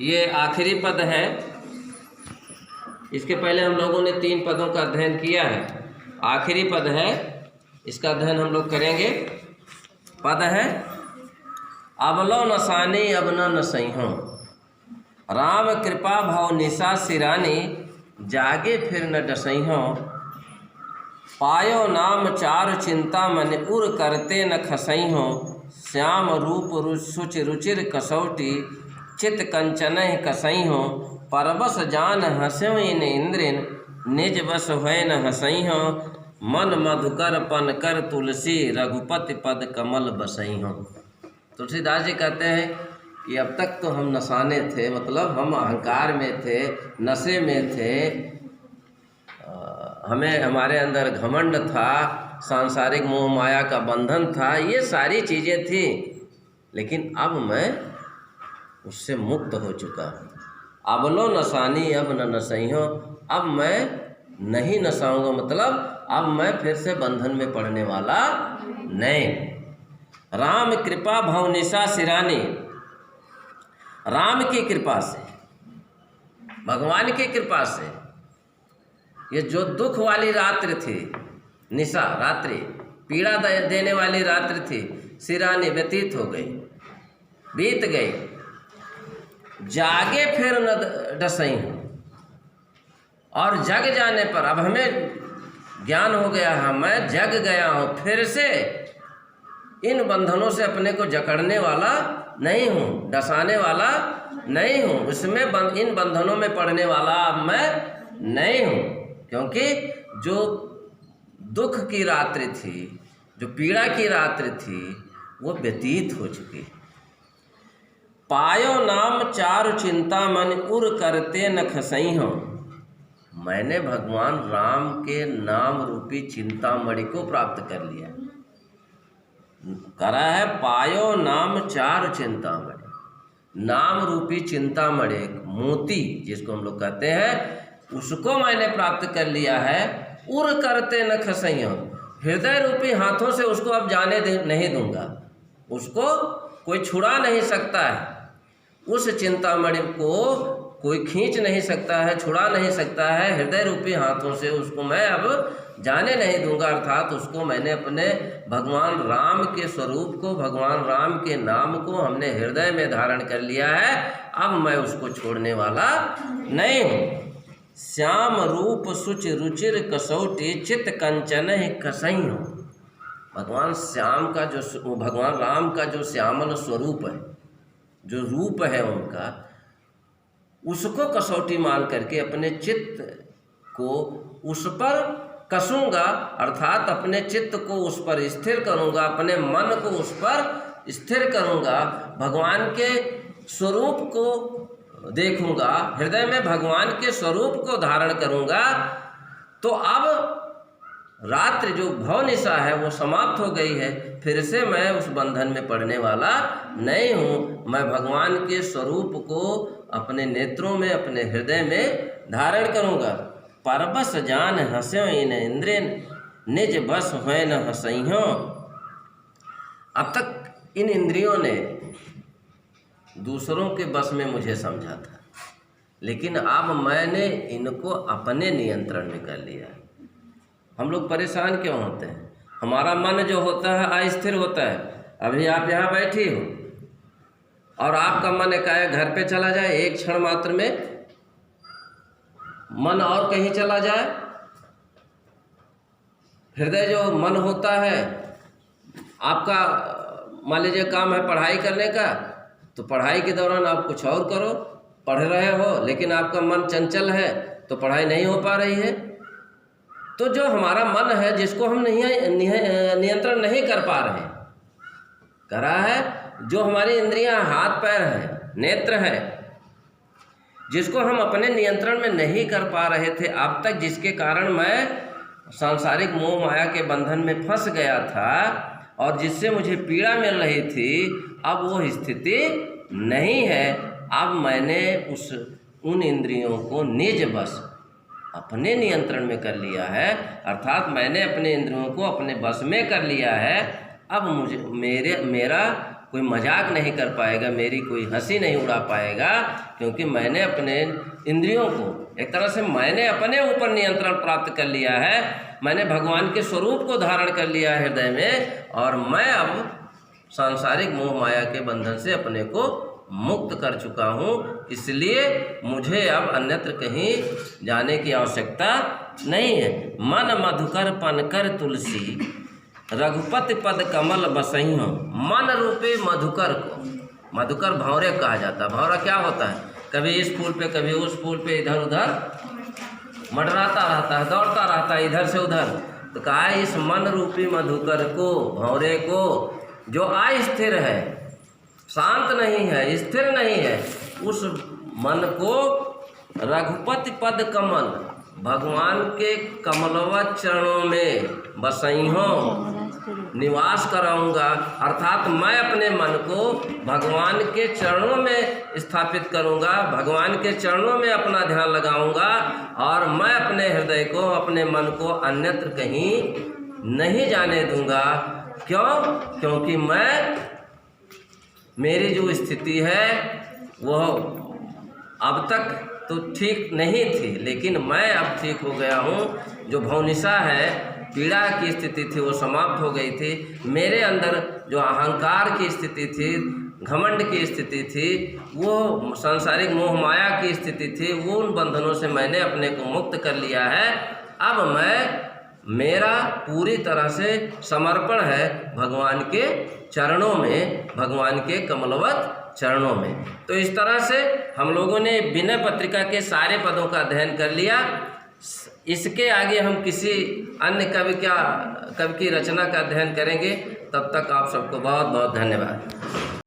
ये आखिरी पद है। इसके पहले हम लोगों ने 3 पदों का अध्ययन किया है। आखिरी पद है, इसका अध्ययन हम लोग करेंगे। पद है अबलो नसानी अब न नसैहों, राम कृपा भव निशा सिरानी, जागे फिर न डसैहों, पायो नाम चारु चिंता मन उर करते न खसैहों, श्याम रूप सुच रुचिर कसौटी, चित कंचनह कसैहों, परबस जान हस्यों इन इंद्रिन, निज बस हुए न हसैहों, मन मधुकर पन कर तुलसी, रघुपति पद कमल बसैहों। तुलसीदास जी कहते हैं कि अब तक तो हम नसाने थे, मतलब हम अहंकार में थे, नशे में थे, हमें हमारे अंदर घमंड था, सांसारिक मोह माया का बंधन था, ये सारी चीज़ें थी। लेकिन अब मैं उससे मुक्त हो चुका हूँ। अब लो नसानी अब न नसैहों, अब मैं नहीं नसाऊंगा, मतलब अब मैं फिर से बंधन में पड़ने वाला नहीं। राम कृपा भव निशा सिरानी, राम की कृपा से, भगवान की कृपा से ये जो दुख वाली रात्रि थी, निशा रात्रि, पीड़ा देने वाली रात्रि थी, सिरानी व्यतीत हो गई, बीत गई। जागे फिर न डसैहों, और जग जाने पर अब हमें ज्ञान हो गया है, मैं जग गया हूँ, फिर से इन बंधनों से अपने को जकड़ने वाला नहीं हूँ, डसाने वाला नहीं हूँ, इसमें इन बंधनों में पड़ने वाला अब मैं नहीं हूँ। क्योंकि जो दुख की रात्रि थी, जो पीड़ा की रात्रि थी, वो व्यतीत हो चुकी। पायो नाम चारु चिंता मन उर करते न खसैहों, मैंने भगवान राम के नाम रूपी चिंतामणि को प्राप्त कर लिया। करा है पायो नाम चारु चिंतामणि, नाम रूपी चिंतामणि, मोती जिसको हम लोग कहते हैं, उसको मैंने प्राप्त कर लिया है। उर करते न खसैहों, हृदय रूपी हाथों से उसको अब जाने नहीं दूंगा, उसको कोई छुड़ा नहीं सकता है, उस चिंतामणि को कोई खींच नहीं सकता है, छुड़ा नहीं सकता है। हृदय रूपी हाथों से उसको मैं अब जाने नहीं दूंगा, अर्थात उसको मैंने अपने भगवान राम के स्वरूप को, भगवान राम के नाम को हमने हृदय में धारण कर लिया है। अब मैं उसको छोड़ने वाला नहीं हूँ। श्याम रूप सुच रुचिर कसौटी, चित कंचनह कसैहों, भगवान श्याम का जो, भगवान राम का जो श्यामल स्वरूप है, जो रूप है उनका, उसको कसौटी मान करके अपने चित्त को उस पर कसूंगा, अर्थात अपने चित्त को उस पर स्थिर करूंगा, अपने मन को उस पर स्थिर करूंगा, भगवान के स्वरूप को देखूंगा, हृदय में भगवान के स्वरूप को धारण करूंगा। तो अब रात्रि जो भवनिशा है वो समाप्त हो गई है, फिर से मैं उस बंधन में पड़ने वाला नहीं हूँ। मैं भगवान के स्वरूप को अपने नेत्रों में, अपने हृदय में धारण करूँगा। परबस जान हस्यों इन इंद्रिन, निज बस हुए न हसैहों। अब तक इन इंद्रियों ने दूसरों के बस में मुझे समझा था, लेकिन अब मैंने इनको अपने नियंत्रण में कर लिया। हम लोग परेशान क्यों होते हैं? हमारा मन जो होता है अस्थिर होता है। अभी आप यहाँ बैठी हो और आपका मन एकाएक घर पे चला जाए, एक क्षण मात्र में मन और कहीं चला जाए। हृदय जो मन होता है आपका, मान लीजिए काम है पढ़ाई करने का, तो पढ़ाई के दौरान आप कुछ और करो, पढ़ रहे हो, लेकिन आपका मन चंचल है तो पढ़ाई नहीं हो पा रही है। तो जो हमारा मन है, जिसको हम नियंत्रण नहीं कर पा रहे, करा है, जो हमारी इंद्रियां हाथ पैर हैं, नेत्र है, जिसको हम अपने नियंत्रण में नहीं कर पा रहे थे अब तक, जिसके कारण मैं सांसारिक मोह माया के बंधन में फंस गया था और जिससे मुझे पीड़ा मिल रही थी, अब वो स्थिति नहीं है। अब मैंने उन इंद्रियों को निज बस, अपने नियंत्रण में कर लिया है, अर्थात मैंने अपने इंद्रियों को अपने बस में कर लिया है। अब मेरा कोई मजाक नहीं कर पाएगा, मेरी कोई हंसी नहीं उड़ा पाएगा, क्योंकि मैंने अपने इंद्रियों को एक तरह से मैंने अपने ऊपर नियंत्रण प्राप्त कर लिया है। मैंने भगवान के स्वरूप को धारण कर लिया है हृदय में, और मैं अब सांसारिक मोह माया के बंधन से अपने को मुक्त कर चुका हूँ। इसलिए मुझे अब अन्यत्र कहीं जाने की आवश्यकता नहीं है। मन मधुकर पनकर तुलसी रघुपति पद कमल बसई हो। मन रूपी मधुकर को, मधुकर भंवरे कहा जाता है। भंवरा क्या होता है? कभी इस फूल पे कभी उस फूल पे इधर उधर मंडराता रहता है, दौड़ता रहता है इधर से उधर। तो कहा है इस मन रूपी मधुकर को, भंवरे को, जो अस्थिर है, शांत नहीं है, स्थिर नहीं है, उस मन को रघुपति पद कमल, भगवान के कमलवत चरणों में बसई हो, निवास कराऊंगा। अर्थात मैं अपने मन को भगवान के चरणों में स्थापित करूंगा, भगवान के चरणों में अपना ध्यान लगाऊंगा, और मैं अपने हृदय को, अपने मन को अन्यत्र कहीं नहीं जाने दूंगा। क्यों? क्योंकि मेरी जो स्थिति है वह अब तक तो ठीक नहीं थी, लेकिन मैं अब ठीक हो गया हूँ। जो भौनिशा है, पीड़ा की स्थिति थी, वो समाप्त हो गई थी। मेरे अंदर जो अहंकार की स्थिति थी, घमंड की स्थिति थी, वो सांसारिक मोह माया की स्थिति थी, वो उन बंधनों से मैंने अपने को मुक्त कर लिया है। अब मेरा पूरी तरह से समर्पण है भगवान के चरणों में, भगवान के कमलवत चरणों में। तो इस तरह से हम लोगों ने विनय पत्रिका के सारे पदों का अध्ययन कर लिया। इसके आगे हम किसी अन्य कवि की रचना का अध्ययन करेंगे। तब तक आप सबको बहुत बहुत धन्यवाद।